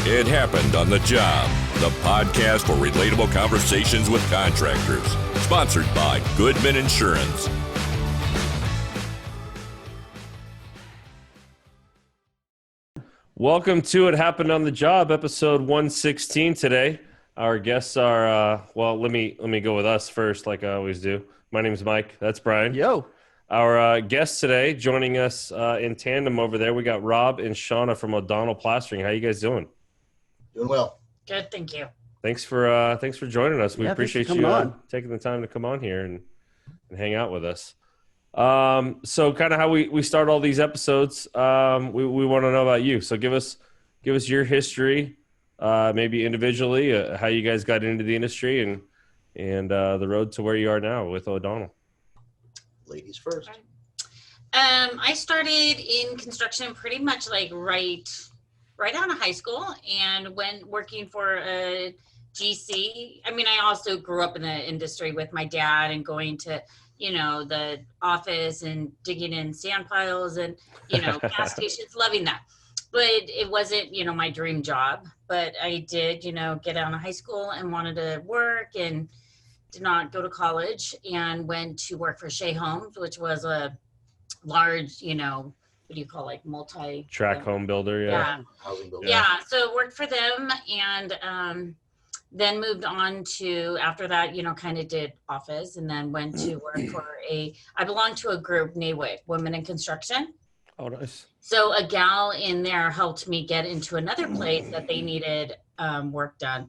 It Happened on the Job, the podcast for relatable conversations with contractors. Sponsored by Goodman Insurance. Welcome to It Happened on the Job, episode 116 today. Our guests are, let me go with us first, like I always do. My name is Mike. That's Brian. Yo. Our guests today, joining us in tandem over there, we got Rob and Shawna from O'Donnell Plastering. How you guys doing? Doing well. Good, thank you. Thanks for joining us. We appreciate you taking the time to come on here and hang out with us. So kind of how we start all these episodes, we want to know about you. So give us your history, maybe individually, how you guys got into the industry and the road to where you are now with O'Donnell. Ladies first. I started in construction pretty much like right out of high school and went working for a GC. I mean, I also grew up in the industry with my dad and going to, the office and digging in sand piles and, gas stations, loving that. But it wasn't, my dream job. But I did, get out of high school and wanted to work and did not go to college and went to work for Shea Homes, which was a large, what do you call track home builder? Yeah. Housing builder. Yeah. So worked for them and then moved on to, after that, kind of did office and then went to work for I belonged to a group, NAWIC, Women in Construction. Oh, nice. So a gal in there helped me get into another place that they needed work done.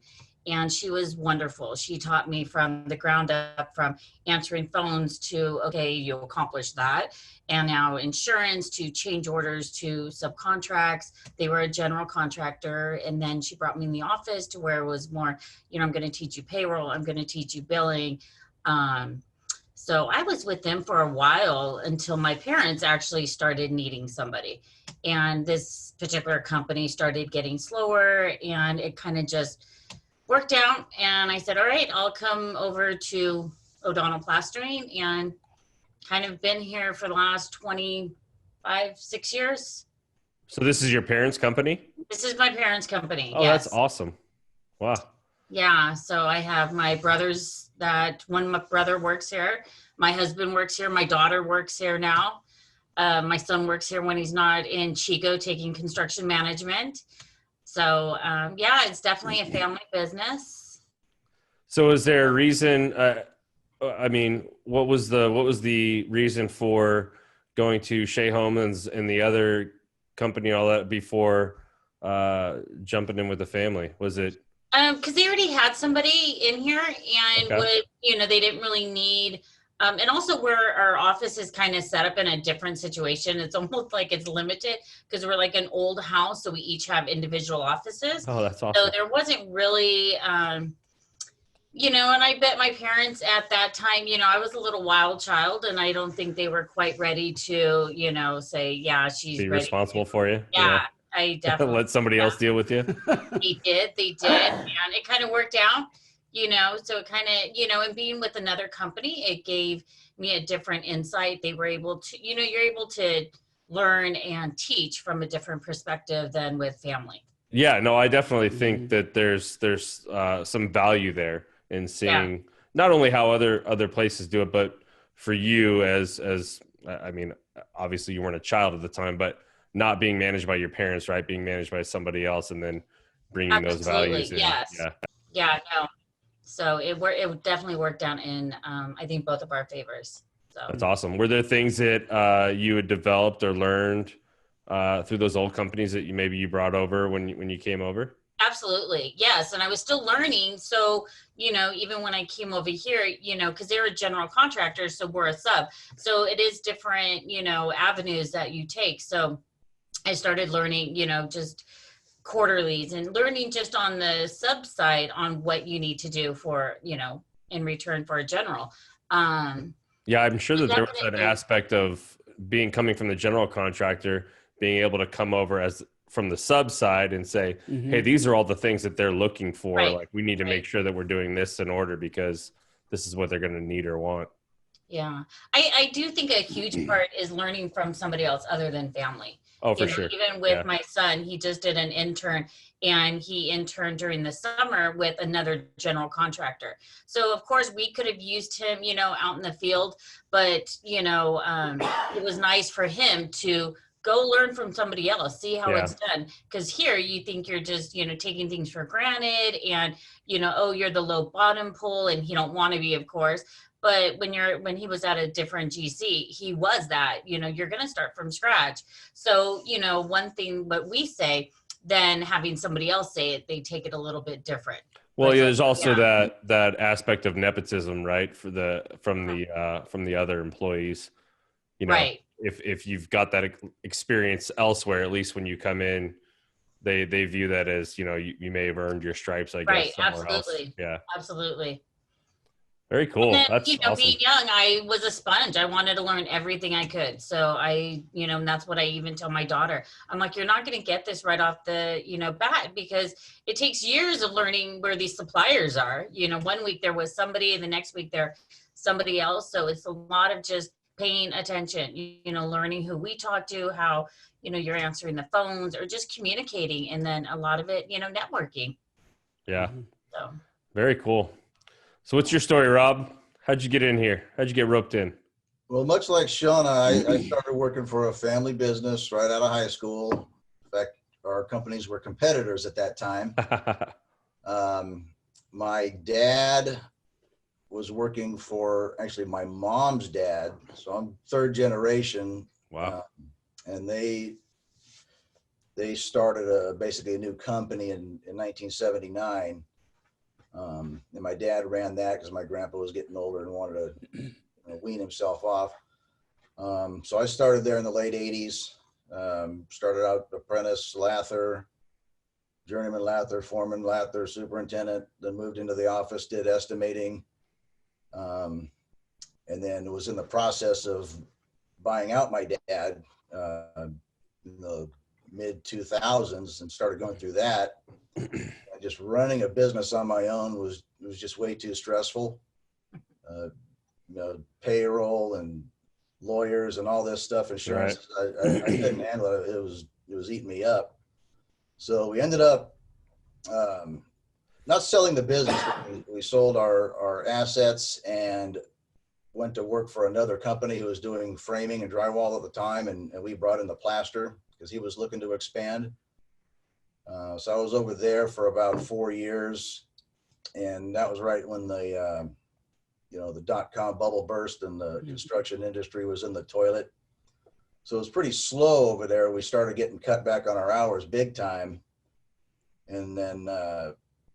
And she was wonderful. She taught me from the ground up, from answering phones to, okay, you'll accomplish that. And now insurance to change orders to subcontracts. They were a general contractor. And then she brought me in the office to where it was more, I'm going to teach you payroll. I'm going to teach you billing. So I was with them for a while until my parents actually started needing somebody. And this particular company started getting slower and it kind of just worked out. And I said, all right, I'll come over to O'Donnell Plastering and kind of been here for the last 6 years. So this is your parents' company? This is my parents' company. Oh, yes. That's awesome. Wow. Yeah. So I have my brothers my brother works here. My husband works here. My daughter works here now. My son works here when he's not in Chico taking construction management. So, it's definitely a family business. So is there a reason, what was the reason for going to Shea Homes and the other company, all that before jumping in with the family? Was it? Because they already had somebody in here and they didn't really need, and also where our office is kind of set up in a different situation. It's almost like it's limited because we're like an old house. So we each have individual offices. Oh, that's awesome. So there wasn't really, and I bet my parents at that time, I was a little wild child and I don't think they were quite ready to, say, yeah, she's be ready responsible for you. Yeah. I definitely let somebody else deal with you. They did. And it kind of worked out, so it kind of, and being with another company, it gave me a different insight. They were able to, you're able to learn and teach from a different perspective than with family. Yeah, no, I definitely think that there's some value there in seeing not only how other places do it, but for you as obviously you weren't a child at the time, but not being managed by your parents, right? Being managed by somebody else and then bringing those values in. Yes. Yeah, no. So it definitely worked out in, I think, both of our favors. So that's awesome. Were there things that you had developed or learned through those old companies that you brought over when you came over? Absolutely. Yes. And I was still learning. So, even when I came over here, because they're a general contractor, so we're a sub. So it is different, avenues that you take. So I started learning, just quarterlies and learning just on the sub side on what you need to do for, in return for a general. Yeah, I'm sure that there was an aspect of coming from the general contractor, being able to come over from the sub side and say, hey, these are all the things that they're looking for. Right. Like we need to make sure that we're doing this in order because this is what they're going to need or want. Yeah. I do think a huge part is learning from somebody else other than family. Oh, for sure. Even with my son, he just did an intern, and he interned during the summer with another general contractor. So of course we could have used him, out in the field, but it was nice for him to go learn from somebody else, see how it's done. Because here you think you're just, taking things for granted, and, oh, you're the low bottom pole, and you don't want to be, of course. But when he was at a different GC, he was that, you're going to start from scratch. So, one thing, what we say, then having somebody else say it, they take it a little bit different. Well, there's also that aspect of nepotism, right? From the other employees, right. If you've got that experience elsewhere, at least when you come in, they view that as, you may have earned your stripes, I guess. Right. Somewhere Absolutely. else. Yeah. Absolutely. Very cool. Then, That's awesome. Being young, I was a sponge. I wanted to learn everything I could. So and that's what I even tell my daughter. I'm like, you're not going to get this right off the, bat, because it takes years of learning where these suppliers are. 1 week there was somebody, and the next week there's somebody else. So it's a lot of just paying attention, learning who we talk to, how, you're answering the phones, or just communicating. And then a lot of it, networking. Yeah. So very cool. So what's your story, Rob? How'd you get in here? How'd you get roped in? Well, much like Shawna, I started working for a family business right out of high school. In fact, our companies were competitors at that time. My dad was working for actually my mom's dad. So I'm third generation. Wow. And they started basically a new company in 1979. And my dad ran that because my grandpa was getting older and wanted to wean himself off. So I started there in the late 80s. Started out apprentice lather, journeyman lather, foreman lather, superintendent, then moved into the office, did estimating. And then was in the process of buying out my dad in the mid 2000s, and started going through that. Just running a business on my own was just way too stressful. Payroll and lawyers and all this stuff, insurance. Right. I couldn't handle it. It was eating me up. So we ended up not selling the business. We sold our assets and went to work for another company who was doing framing and drywall at the time, and we brought in the plaster because he was looking to expand. So I was over there for about 4 years, and that was right when the .com bubble burst and the construction industry was in the toilet. So it was pretty slow over there. We started getting cut back on our hours big time. And then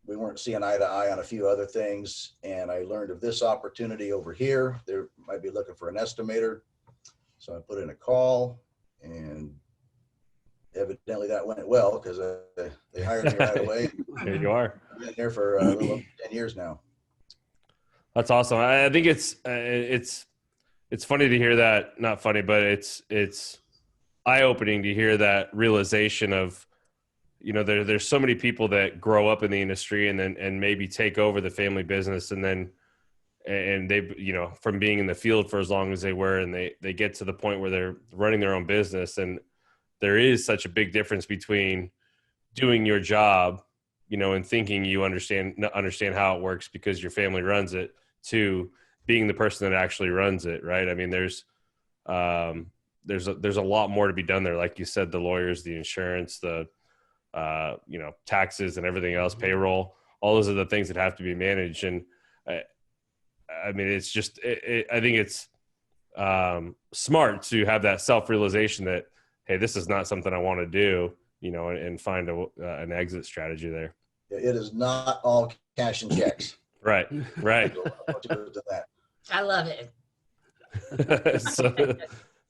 we weren't seeing eye to eye on a few other things. And I learned of this opportunity over here. They might be looking for an estimator. So I put in a call, and evidently that went well because they hired me right away. There you are. I've been there for a little over 10 years now. That's awesome. I think it's funny to hear that. Not funny, but it's eye-opening to hear that realization of, there's so many people that grow up in the industry and maybe take over the family business, and they, from being in the field for as long as they were, and they get to the point where they're running their own business. And there is such a big difference between doing your job, and thinking you understand how it works because your family runs it, to being the person that actually runs it. Right. I mean, there's a lot more to be done there. Like you said, the lawyers, the insurance, the, taxes and everything else, payroll, all those are the things that have to be managed. And I mean, it's just, I think it's smart to have that self-realization that, hey, this is not something I want to do, and find an exit strategy there. It is not all cash and checks. Right. I love it. So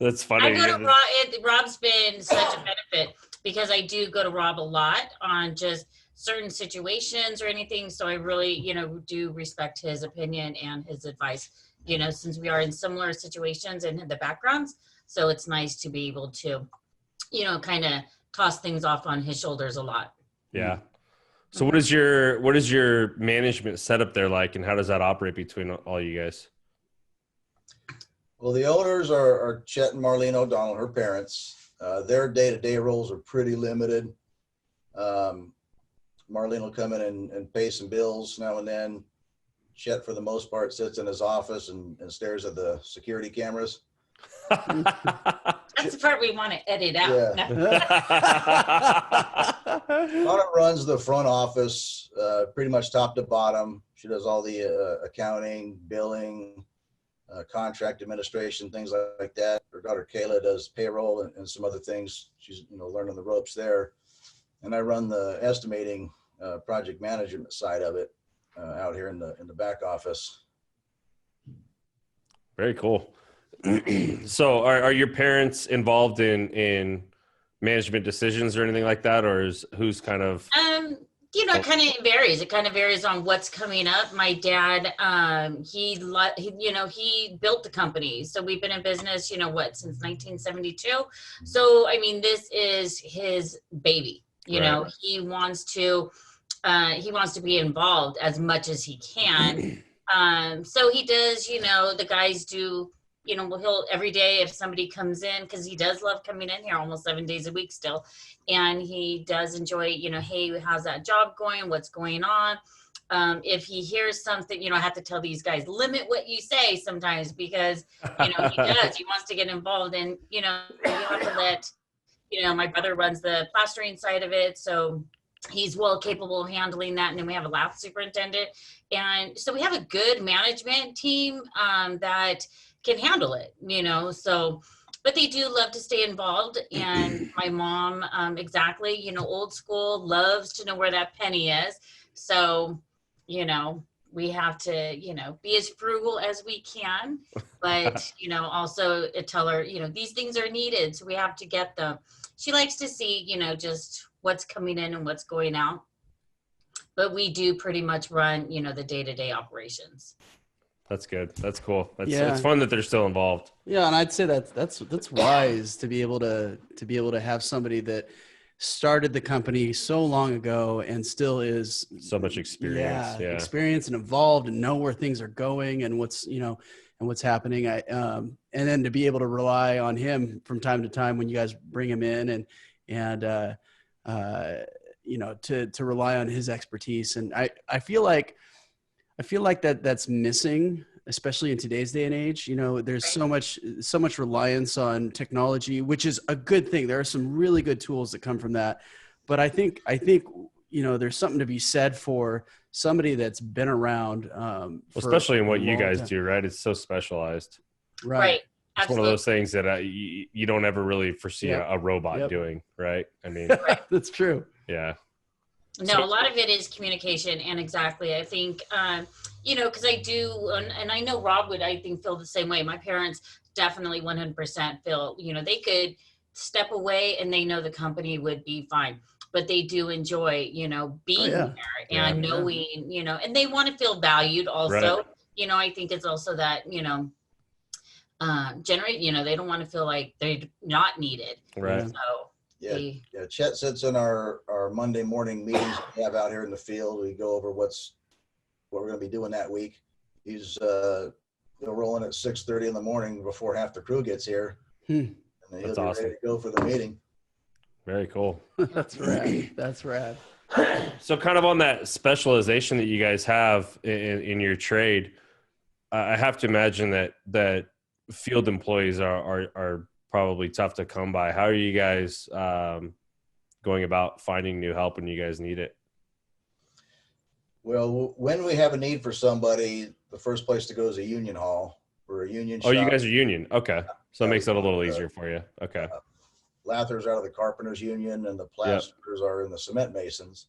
that's funny. I go to Rob. Rob's been such a benefit because I do go to Rob a lot on just certain situations or anything. So I really, do respect his opinion and his advice, since we are in similar situations and the backgrounds. So it's nice to be able to, kind of toss things off on his shoulders a lot. Yeah. So what is your management setup there like, and how does that operate between all you guys? Well, the owners are Chet and Marlene O'Donnell, her parents. Their day-to-day roles are pretty limited. Marlene will come in and pay some bills now and then. Chet, for the most part, sits in his office and stares at the security cameras. That's the part we want to edit out. Yeah. Donna runs the front office pretty much top to bottom. She does all the accounting, billing, contract administration, things like that. Her daughter Kayla does payroll and some other things. She's learning the ropes there. And I run the estimating project management side of it out here in the back office. Very cool. So are your parents involved in management decisions or anything like that, or who's kind of it kind of varies. It kind of varies on what's coming up. My dad, he built the company, so we've been in business since 1972. So I mean, this is his baby. Right. He wants to be involved as much as he can. So he does, the guys do, he'll every day if somebody comes in, because he does love coming in here almost 7 days a week still. And he does enjoy, hey, how's that job going? What's going on? If he hears something, I have to tell these guys, limit what you say sometimes, because, he does, he wants to get involved, and, you have to let, my brother runs the plastering side of it. So he's well capable of handling that. And then we have a lab superintendent. And so we have a good management team that can handle it, so, but they do love to stay involved. And my mom, exactly, old school, loves to know where that penny is. So, we have to, be as frugal as we can, but, also tell her, these things are needed. So we have to get them. She likes to see, just what's coming in and what's going out. But we do pretty much run, the day-to-day operations. That's good. That's cool. It's fun that they're still involved. Yeah, and I'd say that's wise to be able to have somebody that started the company so long ago and still is so much experience. Yeah. Experience and involved and know where things are going and what's happening. And then to be able to rely on him from time to time when you guys bring him in and to rely on his expertise. And I feel like that's missing, especially in today's day and age. There's so much reliance on technology, which is a good thing. There are some really good tools that come from that. But I think there's something to be said for somebody that's been around. Especially in what you guys do, right? It's so specialized. Right. It's one of those things that you don't ever really foresee a robot doing, right? I mean, that's true. Yeah. No, a lot of it is communication, and exactly. I think, because I do, and I know Rob would, I think, feel the same way. My parents definitely 100% feel, they could step away and they know the company would be fine, but they do enjoy, being there and knowing, and they want to feel valued also. Right. I think it's also that, generate, they don't want to feel like they're not needed. Right. So. Yeah. Chet sits in our Monday morning meetings we have out here in the field. We go over what we're going to be doing that week. He's rolling at 6:30 in the morning before half the crew gets here. And then he'll be ready to go for the meeting. Very cool. That's rad. That's rad. So kind of on that specialization that you guys have in your trade, I have to imagine that field employees are probably tough to come by. How are you guys going about finding new help when you guys need it? Well, when we have a need for somebody, the first place to go is a union hall or a union shop. Oh, you guys are union. Okay. So it makes it a little easier for you. Okay. Lather's out of the carpenters union and the plasterers are in the cement masons.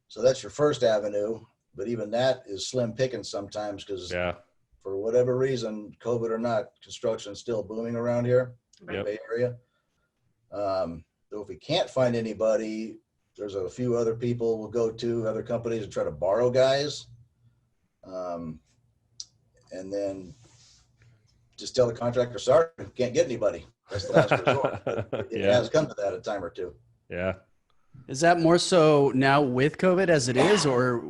So that's your first avenue. But even that is slim pickings sometimes because for whatever reason, COVID or not, construction's still booming around here. Bay Area. So if we can't find anybody, there's a few other people we'll go to, other companies, and try to borrow guys. And then just tell the contractor, sorry, can't get anybody. That's the last resort. It has come to that a time or two. Yeah. Is that more so now with COVID as it is? Or,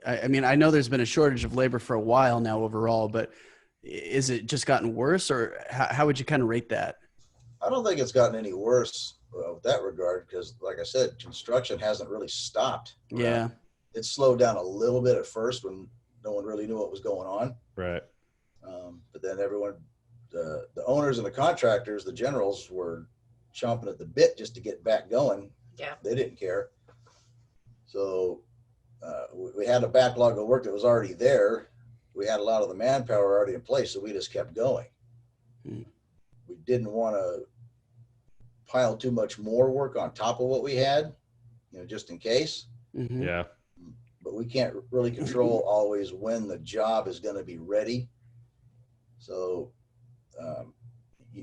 I mean, I know there's been a shortage of labor for a while now overall, but is it just gotten worse, or how would you kind of rate that? I don't think it's gotten any worse with that regard because, like I said, construction hasn't really stopped. Yeah. It slowed down a little bit at first when no one really knew what was going on. Right. But then everyone, the owners and the contractors, the generals were chomping at the bit just to get back going. Yeah. They didn't care. So we had a backlog of work that was already there. We had a lot of the manpower already in place, so we just kept going. We didn't want to pile too much more work on top of what we had, just in case. Mm-hmm. Yeah. But we can't really control always when the job is going to be ready. So,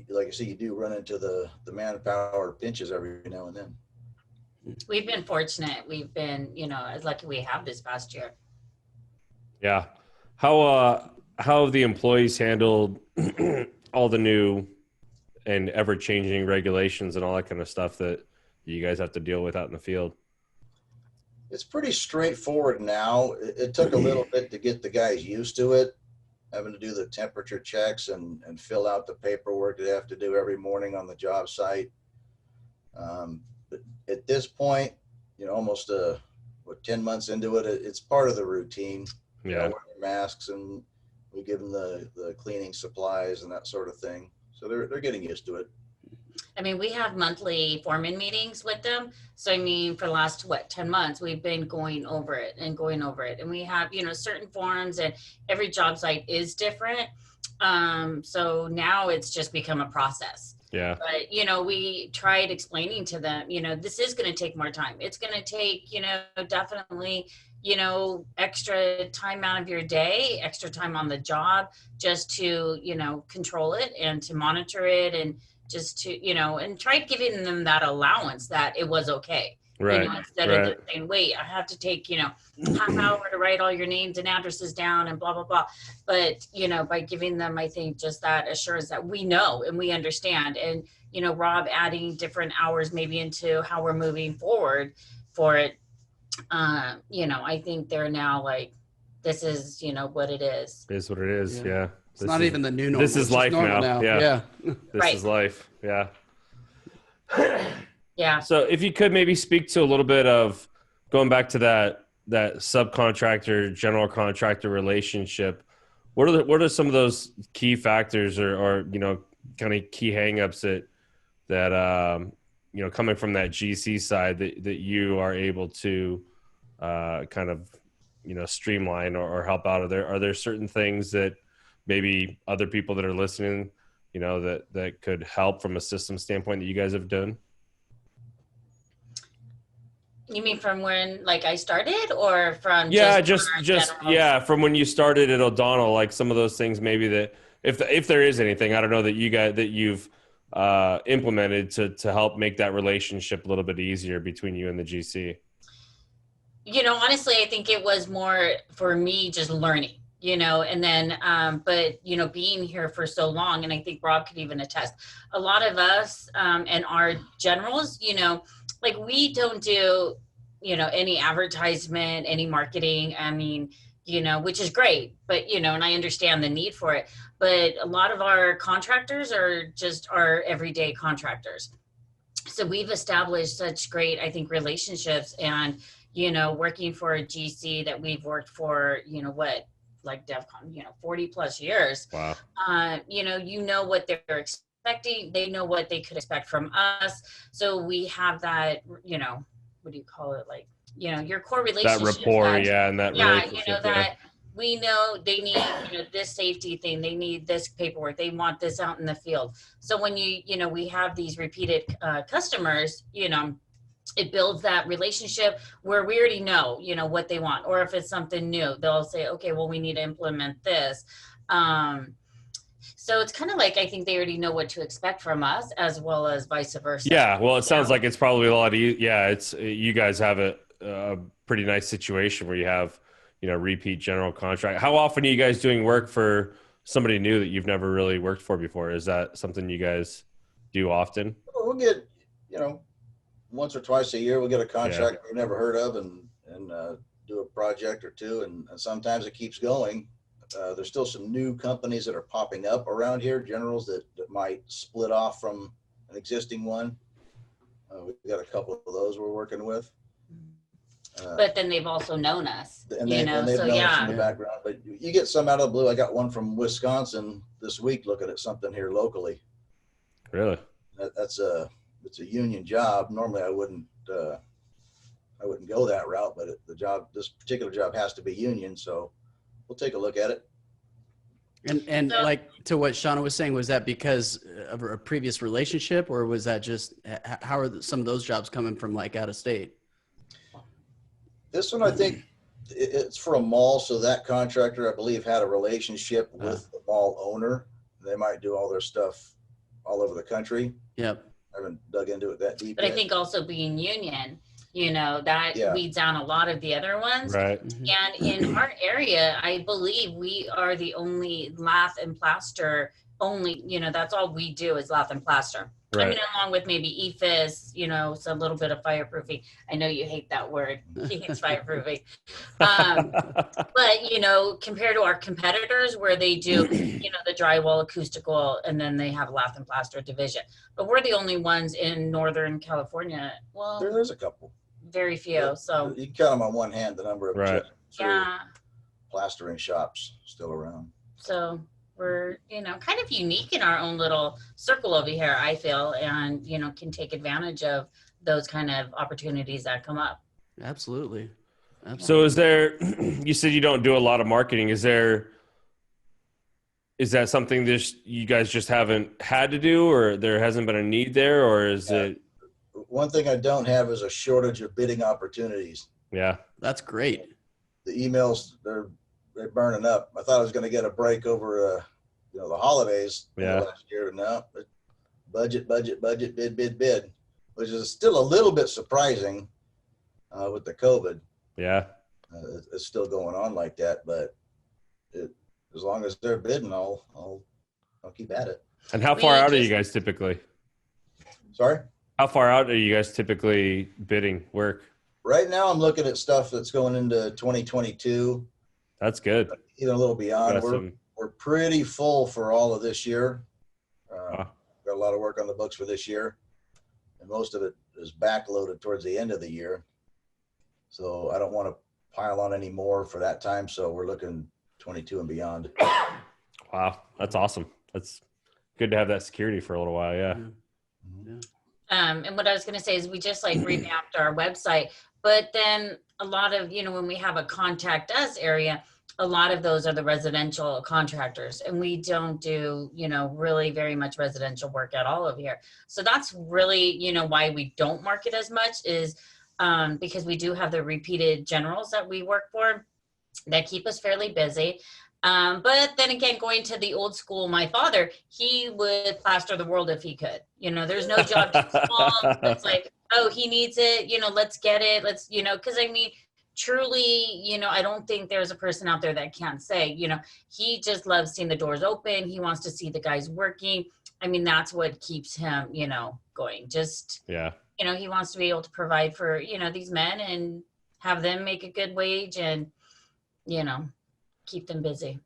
like I say, you do run into the manpower pinches every now and then. We've been fortunate. We've been, as lucky we have this past year. Yeah. How have the employees handled all the new and ever-changing regulations and all that kind of stuff that you guys have to deal with out in the field? It's pretty straightforward now. It took a little bit to get the guys used to it, having to do the temperature checks and fill out the paperwork they have to do every morning on the job site. But at this point, almost 10 months into it, it's part of the routine. Yeah. Wear their masks, and we give them the cleaning supplies and that sort of thing. So they're getting used to it. I mean, we have monthly foreman meetings with them. So, I mean, for the last, 10 months, we've been going over it. And we have, certain forms, and every job site is different. So now it's just become a process. Yeah. But, we tried explaining to them, this is going to take more time. It's going to take, definitely, extra time out of your day, extra time on the job, just to, control it and to monitor it, and just to, and try giving them that allowance that it was okay. Right. Instead of just saying, wait, I have to take, half hour to write all your names and addresses down and blah, blah, blah. But, by giving them, I think, just that assurance that we know and we understand. And, Rob adding different hours maybe into how we're moving forward for it. I think they're now like, this is, what it is. It is what it is. Yeah. It's not even the new normal. This is life now. Yeah. This is life. Yeah. Yeah. So if you could maybe speak to a little bit of going back to that subcontractor, general contractor relationship, what are some of those key factors or kind of key hangups that coming from that GC side that you are able to kind of, streamline or help out? Are there certain things that maybe other people that are listening, that could help from a system standpoint that you guys have done? You mean from when I started, or from from when you started at O'Donnell, like some of those things maybe that if there is anything, I don't know, that you've implemented to help make that relationship a little bit easier between you and the GC? Honestly, I think it was more for me just learning, and then, but, being here for so long, and I think Rob could even attest, a lot of us and our generals, we don't do, any advertisement, any marketing. I mean, which is great, but, and I understand the need for it. But a lot of our contractors are just our everyday contractors. So we've established such great, I think, relationships, and, working for a GC that we've worked for, like DevCon, 40 plus years. Wow. What they're expecting. They know what they could expect from us. So we have that, what do you call it? Like, your core relationship. That rapport, and that relationship. That we know they need, this safety thing. They need this paperwork. They want this out in the field. So when we have these repeated customers, it builds that relationship where we already know, what they want. Or if it's something new, they'll say, okay, well, we need to implement this. So it's kind of like, I think they already know what to expect from us, as well as vice versa. Yeah. Well, it sounds like it's probably a lot easier. Yeah. It's, you guys have a pretty nice situation where you have, repeat general contract. How often are you guys doing work for somebody new that you've never really worked for before? Is that something you guys do often? We'll get, once or twice a year, we'll get a contract we've never heard of and do a project or two. And sometimes it keeps going. There's still some new companies that are popping up around here, generals that might split off from an existing one. We've got a couple of those we're working with. But then they've also known us, and they've known us in the background. But you get some out of the blue. I got one from Wisconsin this week looking at something here locally. Really? It's a union job. Normally I wouldn't go that route, but this particular job has to be union, so we'll take a look at it. And So, like to what Shawna was saying, was that because of a previous relationship, or was that just how are some of those jobs coming from like out of state? This one, I think it's for a mall. So that contractor, I believe, had a relationship with the mall owner. They might do all their stuff all over the country. Yep. I haven't dug into it that deep but yet. I think also being union, that weeds down a lot of the other ones. Right. And in our area, I believe we are the only lath and plaster only, that's all we do is lath and plaster. Right. I mean, along with maybe EFIS, some little bit of fireproofing. I know you hate that word. He hates fireproofing. But, compared to our competitors where they do, the drywall, acoustical, and then they have lath and plaster division. But we're the only ones in Northern California. Well, There's a couple. very few. So you can count them on one hand, the number of Right. plastering shops still around. So we're, kind of unique in our own little circle over here, I feel, and, can take advantage of those kind of opportunities that come up. Absolutely. So is there, you said you don't do a lot of marketing. Is that something you guys just haven't had to do, or there hasn't been a need there, or is it? One thing I don't have is a shortage of bidding opportunities. Yeah. That's great. The emails, they're burning up. I thought I was going to get a break over, the holidays last year. No, budget, bid, which is still a little bit surprising with the COVID. Yeah. It's still going on like that, but as long as they're bidding, I'll keep at it. And how far out are you guys typically? Sorry? How far out are you guys typically bidding work? Right now, I'm looking at stuff that's going into 2022. That's good. Even a little beyond. We're pretty full for all of this year. Got a lot of work on the books for this year, and most of it is backloaded towards the end of the year. So I don't want to pile on any more for that time. So we're looking 22 and beyond. Wow, that's awesome. That's good to have that security for a little while. Yeah. Yeah. And what I was going to say is we just revamped our website, but then a lot of, when we have a contact us area, a lot of those are the residential contractors, and we don't do, really very much residential work at all over here. So that's really, why we don't market as much is because we do have the repeated generals that we work for that keep us fairly busy. But then again, going to the old school, my father, he would plaster the world if he could. There's no job too small. It's like, oh, he needs it. Let's get it. Let's, because truly, I don't think there's a person out there that can't say, he just loves seeing the doors open. He wants to see the guys working. That's what keeps him, going. Just, he wants to be able to provide for, these men and have them make a good wage and, keep them busy.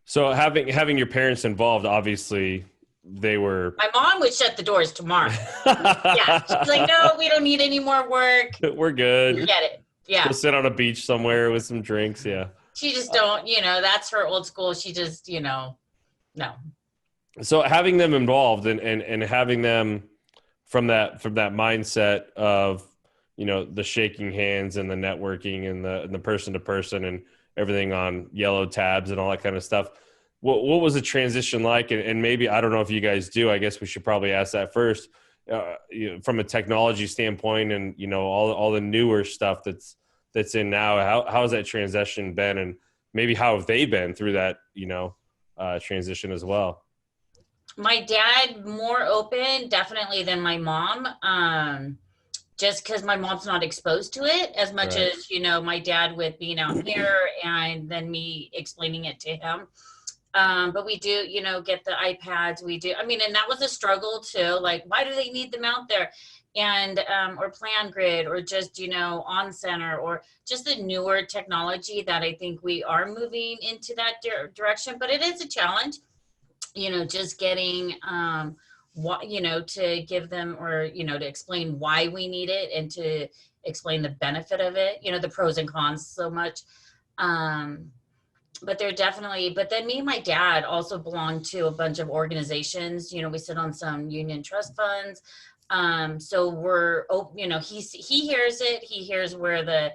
So having your parents involved, obviously they were. My mom would shut the doors tomorrow. Yeah, she's like, no, we don't need any more work. We're good. Get it. Yeah. Go sit on a beach somewhere with some drinks. Yeah. She just don't, that's her old school. She just, no. So having them involved and having them from that mindset of, the shaking hands and the networking and the person to person and everything on yellow tabs and all that kind of stuff. What was the transition like? And maybe, I don't know if you guys do, I guess we should probably ask that first, from a technology standpoint and, all the newer stuff that's in now, how has that transition been? And maybe how have they been through that, transition as well? My dad, more open definitely than my mom. Just because my mom's not exposed to it as much Right. as, my dad with being out here and then me explaining it to him. But we do, get the iPads. We do. And that was a struggle too. Like, why do they need them out there? And, or PlanGrid or just, On Center or just the newer technology that I think we are moving into that direction. But it is a challenge, just getting, what, to give them, or, to explain why we need it and to explain the benefit of it, the pros and cons so much. But they're definitely, but then me and my dad also belong to a bunch of organizations. We sit on some union trust funds. So we're, he hears it. He hears where the,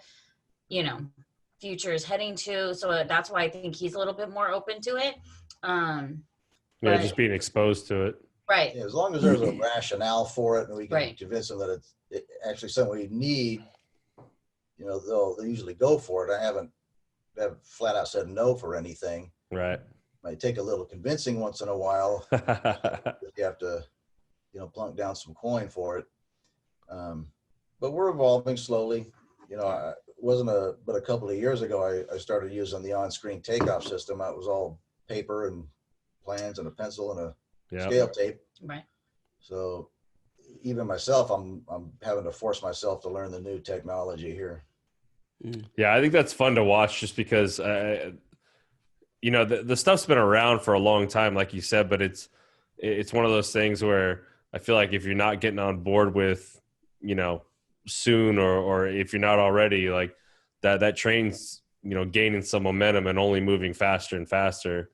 future is heading to. So that's why I think he's a little bit more open to it. Just being exposed to it. Right. Yeah, as long as there's a rationale for it and we can Right. convince them that it's actually something we need, they'll usually go for it. I haven't flat out said no for anything. Right. Might take a little convincing once in a while. You have to, plunk down some coin for it. But we're evolving slowly. It wasn't but a couple of years ago, I started using the on-screen takeoff system. It was all paper and plans and a pencil and a scale tape. Right. So even myself, I'm having to force myself to learn the new technology here. Yeah, I think that's fun to watch just because, the stuff's been around for a long time, like you said, but it's one of those things where I feel like if you're not getting on board with, soon, or if you're not already, like that train's, gaining some momentum and only moving faster and faster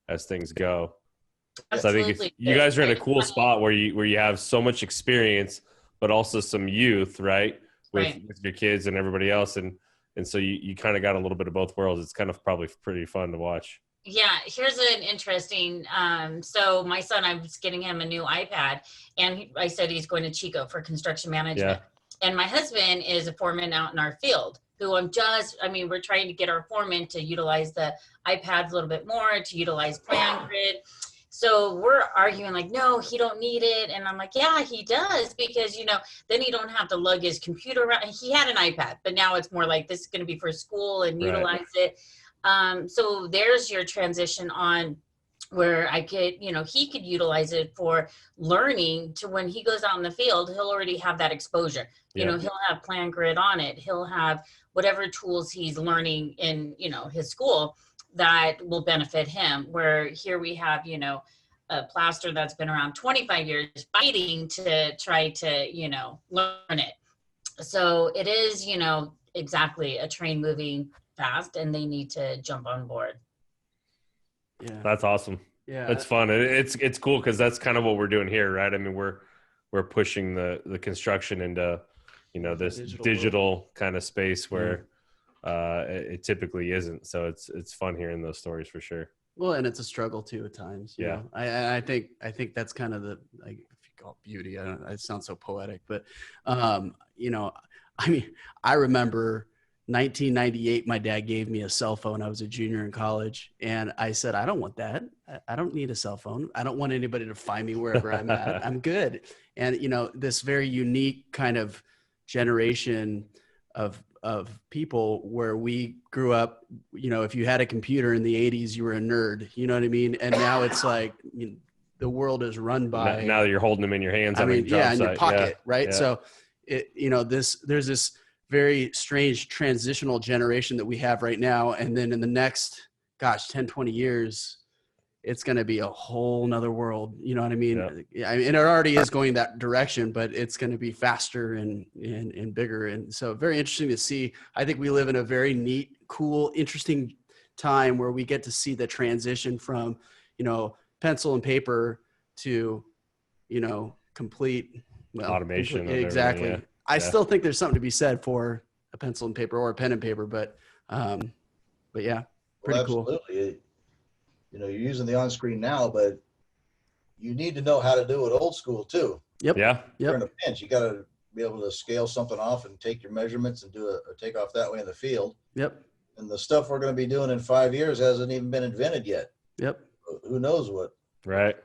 as things go. Absolutely. So I think you guys are in a cool spot where you have so much experience, but also some youth, right? With your kids and everybody else. And so you kind of got a little bit of both worlds. It's kind of probably pretty fun to watch. Yeah, here's an interesting, so my son, I was getting him a new iPad, and I said he's going to Chico for construction management. Yeah. And my husband is a foreman out in our field, who we're trying to get our foreman to utilize the iPads a little bit more, to utilize Plan Grid. So we're arguing like, no, he don't need it. And I'm like, yeah, he does, because, then he don't have to lug his computer around. He had an iPad, but now it's more like this is going to be for school and utilize it. So there's your transition on where I could, he could utilize it for learning, to when he goes out in the field, he'll already have that exposure. He'll have Plan Grid on it. He'll have whatever tools he's learning in, his school that will benefit him. Where here we have, a plaster that's been around 25 years fighting to try to, learn it. So it is, exactly a train moving fast, and they need to jump on board. Yeah, that's awesome. Yeah, that's fun. It's cool because that's kind of what we're doing here, right? I mean, we're pushing the construction into, this digital kind of space where it typically isn't. So it's fun hearing those stories for sure. Well, and it's a struggle too at times. You know? I think that's kind of the, like, if you call it beauty. It sounds so poetic, but I remember 1998, my dad gave me a cell phone. I was a junior in college, and I said, I don't want that. I don't need a cell phone. I don't want anybody to find me wherever I'm at. I'm good. And, this very unique kind of generation of people where we grew up, if you had a computer in the 80s, you were a nerd, you know what I mean? And now it's like, the world is run by. Now that you're holding them in your hands. In your pocket, right? Yeah. So there's this very strange transitional generation that we have right now. And then in the next, 10, 20 years, it's going to be a whole nother world. You know what I mean? Yeah. And it already is going that direction, but it's going to be faster and bigger. And so very interesting to see. I think we live in a very neat, cool, interesting time where we get to see the transition from, pencil and paper to, complete automation. Exactly. Yeah. I still think there's something to be said for a pencil and paper or a pen and paper, but yeah, pretty cool. Absolutely. You're using the on-screen now, but you need to know how to do it old school too. Yep. Yeah. You're in a pinch. You got to be able to scale something off and take your measurements and do a takeoff that way in the field. Yep. And the stuff we're going to be doing in 5 years hasn't even been invented yet. Yep. Who knows what? Right.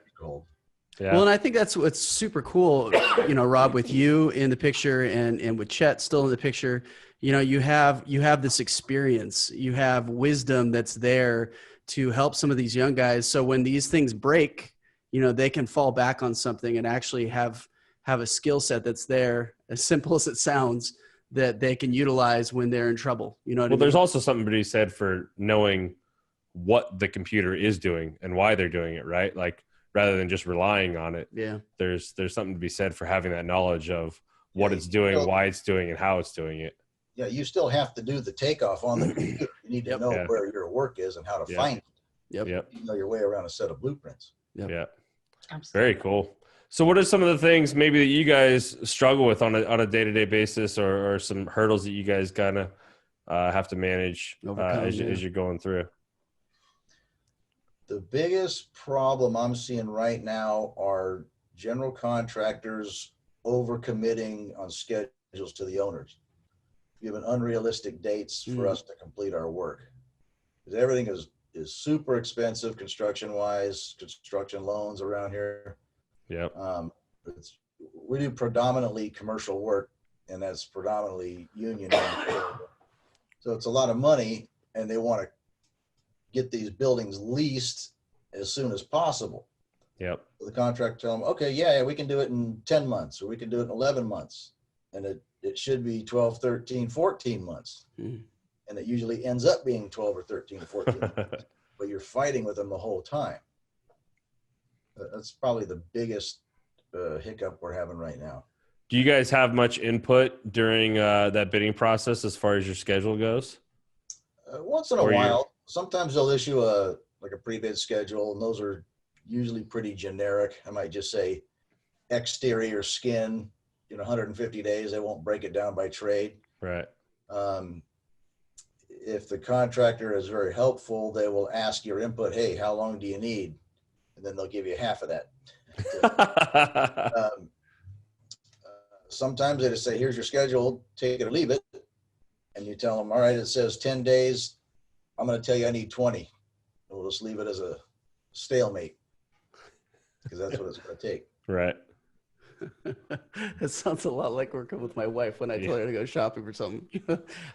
Yeah. Well, and I think that's what's super cool, Rob, with you in the picture and with Chet still in the picture, you have this experience, you have wisdom that's there to help some of these young guys. So when these things break, they can fall back on something and actually have a skill set that's there, as simple as it sounds, that they can utilize when they're in trouble. Well, there's also something to be said for knowing what the computer is doing and why they're doing it, right? Like rather than just relying on it. Yeah. There's something to be said for having that knowledge of what it's doing, why it's doing, and how it's doing it. Yeah, you still have to do the takeoff on the computer. You need to know where your work is and how to find it. Yep. You know your way around a set of blueprints. Yeah. Absolutely. Very cool. So what are some of the things maybe that you guys struggle with on a day-to-day basis, or some hurdles that you guys kind of have to manage as you're going through? The biggest problem I'm seeing right now are general contractors overcommitting on schedules to the owners, giving unrealistic dates for us to complete our work. Because everything is super expensive construction-wise, construction loans around here. Yeah. We do predominantly commercial work, and that's predominantly union. So it's a lot of money, and they want to get these buildings leased as soon as possible. Yep. So the contractor tell them, okay, yeah, we can do it in 10 months, or we can do it in 11 months. And it should be 12, 13, 14 months. And it usually ends up being 12 or 13, 14 months. But you're fighting with them the whole time. That's probably the biggest hiccup we're having right now. Do you guys have much input during that bidding process as far as your schedule goes? Once in a while. Sometimes they'll issue a pre-bid schedule, and those are usually pretty generic. I might just say exterior skin, 150 days. They won't break it down by trade. Right. If the contractor is very helpful, they will ask your input. Hey, how long do you need? And then they'll give you half of that. Sometimes they just say, here's your schedule, take it or leave it. And you tell them, all right, it says 10 days. I'm going to tell you I need 20. And we'll just leave it as a stalemate, because that's what it's going to take. Right. It sounds a lot like working with my wife when I tell her to go shopping for something.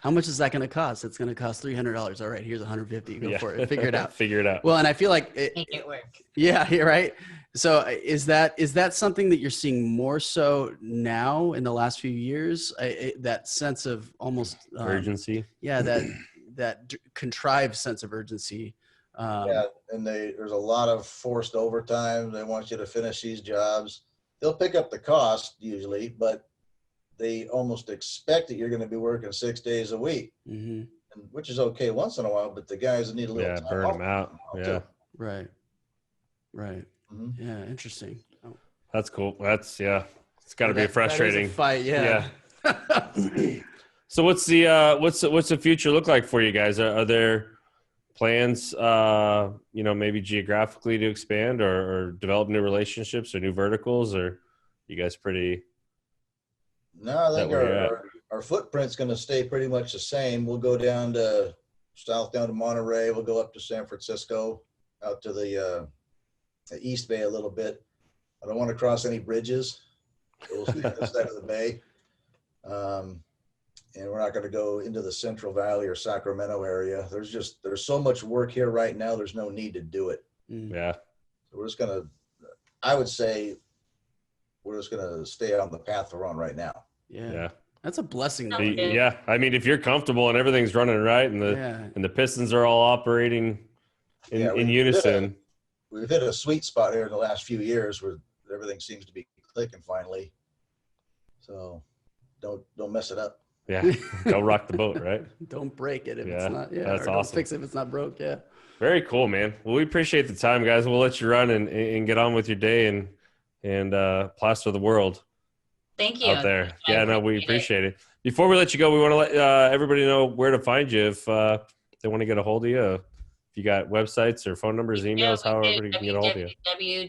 How much is that going to cost? It's going to cost $300. All right, here's $150. Go for it. Figure it out. Figure it out. Well, and I feel like Make it work. Yeah, you're right. So is that something that you're seeing more so now in the last few years? That sense of almost urgency. Yeah, that contrived sense of urgency. Yeah, and there's a lot of forced overtime. They want you to finish these jobs. They'll pick up the cost usually, but they almost expect that you're going to be working 6 days a week, which is okay once in a while, but the guys need a little time burn off them out. Yeah. Right. Yeah. Interesting. Oh. That's cool. It's got to be frustrating. That is a fight. Yeah. So what's the future look like for you guys? Are there plans, maybe geographically to expand or develop new relationships or new verticals, or you guys pretty? No, I think our footprint's going to stay pretty much the same. We'll go down to Monterey. We'll go up to San Francisco, out to the East Bay a little bit. I don't want to cross any bridges. So we'll stay on the side of the bay. And we're not going to go into the Central Valley or Sacramento area. There's so much work here right now. There's no need to do it. Yeah. So we're just going to, I would say we're just going to stay on the path we're on right now. Yeah. That's a blessing. Yeah. I mean, if you're comfortable and everything's running right and the pistons are all operating in unison. We've hit a sweet spot here in the last few years where everything seems to be clicking finally. So don't mess it up. Yeah. Don't rock the boat, right? Don't break it if it's not. Yeah. That's or awesome. Don't fix it if it's not broke. Yeah. Very cool, man. Well, we appreciate the time, guys. We'll let you run and get on with your day and plaster the world. Thank you. Out there. We appreciate it. Before we let you go, we want to let everybody know where to find you if they want to get a hold of you. If you got websites or phone numbers, emails, however you can get a hold of you.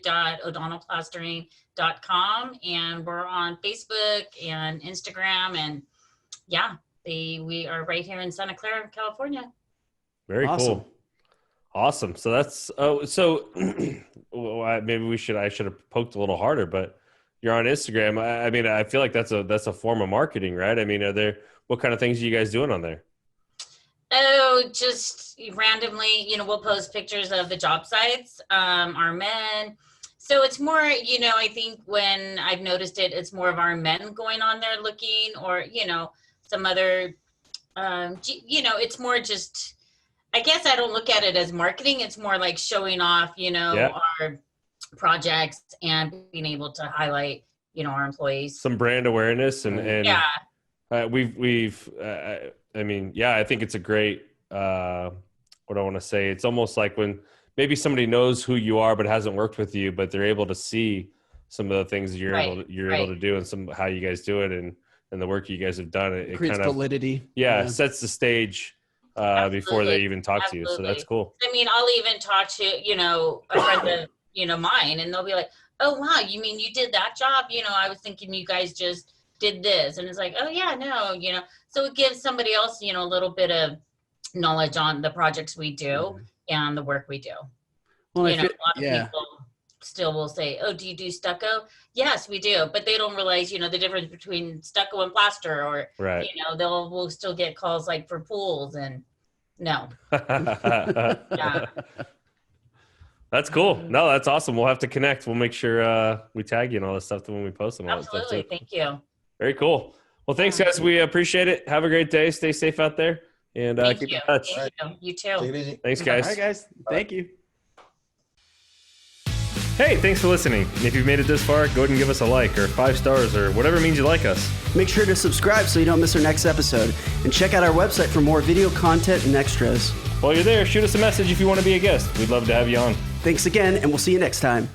www.o'donnellplastering.com, and we're on Facebook and Instagram, and we are right here in Santa Clara, California. Very cool. Awesome. So that's maybe I should have poked a little harder, but you're on Instagram. I mean, I feel like that's a form of marketing, right? I mean, what kind of things are you guys doing on there? Oh, just randomly, we'll post pictures of the job sites, our men. So it's more, I think when I've noticed it, it's more of our men going on there looking, or, some other, it's more just, I guess I don't look at it as marketing. It's more like showing off, projects and being able to highlight, our employees. Some brand awareness and yeah. I mean, I think it's a great, what I want to say. It's almost like when maybe somebody knows who you are, but hasn't worked with you, but they're able to see some of the things you're able to do and how you guys do it and the work you guys have done. It creates kind of validity. Yeah, sets the stage before they even talk to you. So that's cool. I mean, I'll even talk to, a friend of, mine, and they'll be like, oh, wow, you mean you did that job? I was thinking you guys just did this. And it's like, oh yeah, no, so it gives somebody else, a little bit of knowledge on the projects we do and the work we do. Well, a lot of people still will say, oh, do you do stucco? Yes, we do. But they don't realize, the difference between stucco and plaster, or, we'll still get calls like for pools and no. Yeah. That's cool. No, that's awesome. We'll have to connect. We'll make sure we tag you and all this stuff when we post and all that stuff. Absolutely. Thank you. Very cool. Well, thanks guys. We appreciate it. Have a great day. Stay safe out there and keep in touch. Thank you. You too. Take it easy. Thanks guys. All right, guys. Thank you. Hey, thanks for listening. And if you've made it this far, go ahead and give us a like or 5 stars or whatever means you like us. Make sure to subscribe so you don't miss our next episode. And check out our website for more video content and extras. While you're there, shoot us a message if you want to be a guest. We'd love to have you on. Thanks again, and we'll see you next time.